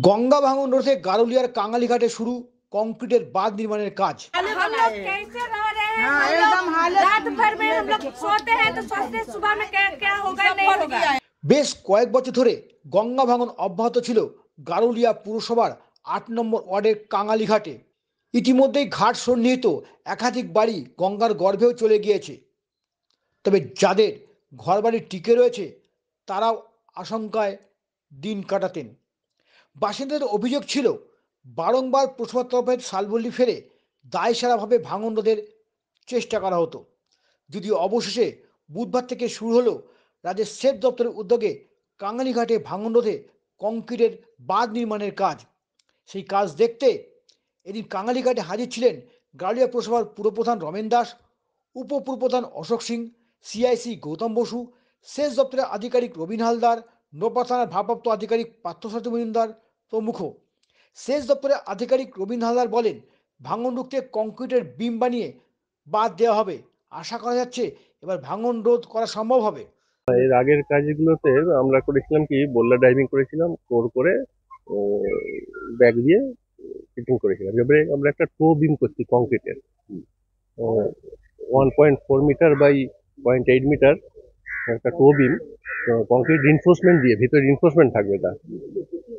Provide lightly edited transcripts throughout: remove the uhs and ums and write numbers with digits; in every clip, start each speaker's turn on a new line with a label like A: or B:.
A: গঙ্গা ভাঙন রোধে গারুলিয়ার কাঙালিঘাটে শুরু কংক্রিটের বাঁধ নির্মাণের কাজ।
B: हम लोग कैसे रह रहे हैं? हम लोग रात भर में हम लोग सोते हैं तो सोचते हैं सुबह में क्या क्या होगा नहीं होगा।
A: বেশ কয়েক বছর ধরে গঙ্গা ভাঙন অব্যাহত ছিল গারুলিয়া পুরসভার ৮ নম্বর ওয়ার্ডের কাঙালিঘাটে। ইতিমধ্যেই ঘাট সন্নিহিত একাধিক বাড়ি গঙ্গার গর্ভেও চলে গিয়েছে। তবে যাদের ঘরবাড়ি টিকে রয়েছে তারাও আশঙ্কায় দিন কাটাতেন। বাসিন্দাদের অভিযোগ ছিল বারংবার পুরসভার তরফে শালবল্লি ফেলে দায়সারাভাবে ভাঙন রোধের চেষ্টা করা হতো। যদিও অবশেষে বুধবার থেকে শুরু হলো রাজ্যের সেচ দপ্তরের উদ্যোগে কাঙালিঘাটে ভাঙন রোধে কংক্রিটের বাঁধ নির্মাণের কাজ। সেই কাজ দেখতে এদিন কাঙালিঘাটে হাজির ছিলেন গারুলিয়া পুরসভার পুরপ্রধান রমেন দাস, উপপুরপ্রধান অশোক সিং, সিআইসি গৌতম বসু, সেচ দপ্তরের আধিকারিক রবীন হালদার, নোপা থানার ভারপ্রাপ্ত আধিকারিক পার্থসারথী মজুমদার প্রমুখ। সেচ দপ্তরের আধিকারিক রবীন হালদার বলেন, ভাঙন রুখতে কংক্রিটের বিম বানিয়ে বাঁধ দেওয়া হবে। আশা করা যাচ্ছে এবার ভাঙন রোধ করা সম্ভব হবে।
C: এর আগের কাজগুলোতে আমরা করেছিলাম কি বোল্ডার ডাইভিং করেছিলাম, কোর করে ব্যাগ দিয়ে ফিটিং করেছিলাম। এবারে আমরা একটা টো বিম করছি কংক্রিটের 1.4 মিটার বাই 0.8 মিটার একটা টো বিম কংক্রিট রিনফোর্সমেন্ট দিয়ে, ভিতরে রিনফোর্সমেন্ট থাকবে।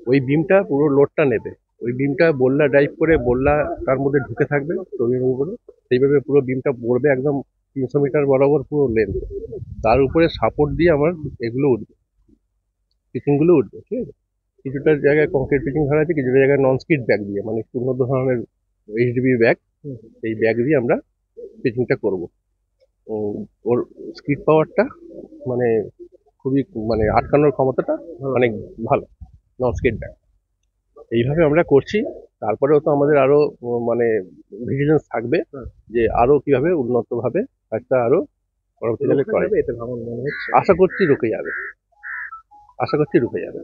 C: ওই বিমটা পুরো লোডটা নেবে। ওই বিমটা বোল্লা ড্রাইভ করে বোল্লা তার মধ্যে ঢুকে থাকবে টো বিমের উপরে, সেইভাবে পুরো বিমটা পড়বে একদম 300 মিটার বরাবর পুরো লেন্থ। তার উপরে সাপোর্ট দিয়ে আমার এগুলো উঠবে, পিচিংগুলো উঠবে। ঠিক আছে, কিছুটা জায়গায় কংক্রিট পিচিং ধরা আছে, কিছুটা জায়গায় নন স্কিড ব্যাগ দিয়ে, মানে একটু উন্নত ধরনের এইচডিবি ব্যাগ, এই ব্যাগ দিয়ে আমরা পিচিংটা করব। ওর স্কিড পাওয়ারটা মানে খুবই, মানে আটকানোর ক্ষমতাটা অনেক ভালো নন স্কিড ব্যাগ। এইভাবে আমরা করছি। তারপরেও তো আমাদের আরো মানে ভিজিলেন্স থাকবে যে আরো কিভাবে উন্নত ভাবে কাজটা আরো পরবর্তীকালে করে। আশা করছি রুখে যাবে, আশা করছি রুখে যাবে।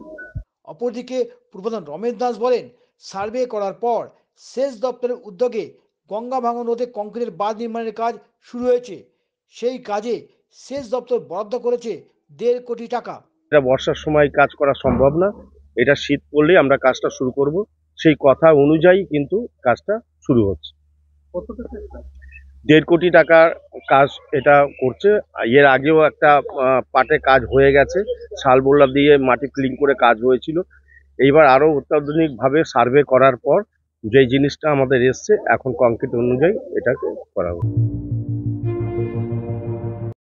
A: অপরদিকে প্রধান রমেশ দাস বলেন, সার্ভে করার পর সেচ দপ্তরের উদ্যোগে গঙ্গা ভাঙন রোধে কংক্রিটের বাঁধ নির্মাণের কাজ শুরু হয়েছে। সেই কাজে সেচ দপ্তর বরাদ্দ করেছে 1.5 কোটি টাকা।
C: এটা বর্ষার সময় কাজ করা সম্ভব না, এটা শীত পড়লেই আমরা কাজটা শুরু করব। সেই কথা অনুযায়ী কিন্তু কাজটা শুরু হচ্ছে। 1.5 কোটি টাকার কাজ এটা করছে। এর আগেও একটা পাটে কাজ হয়ে গেছে, শাল বোল্ডার দিয়ে মাটি ক্লিন করে কাজ হয়েছিল। এইবার আরো অত্যাধুনিকভাবে সার্ভে করার পর যে জিনিসটা আমাদের এসছে, এখন কংক্রিট অনুযায়ী এটাকে করা হবে।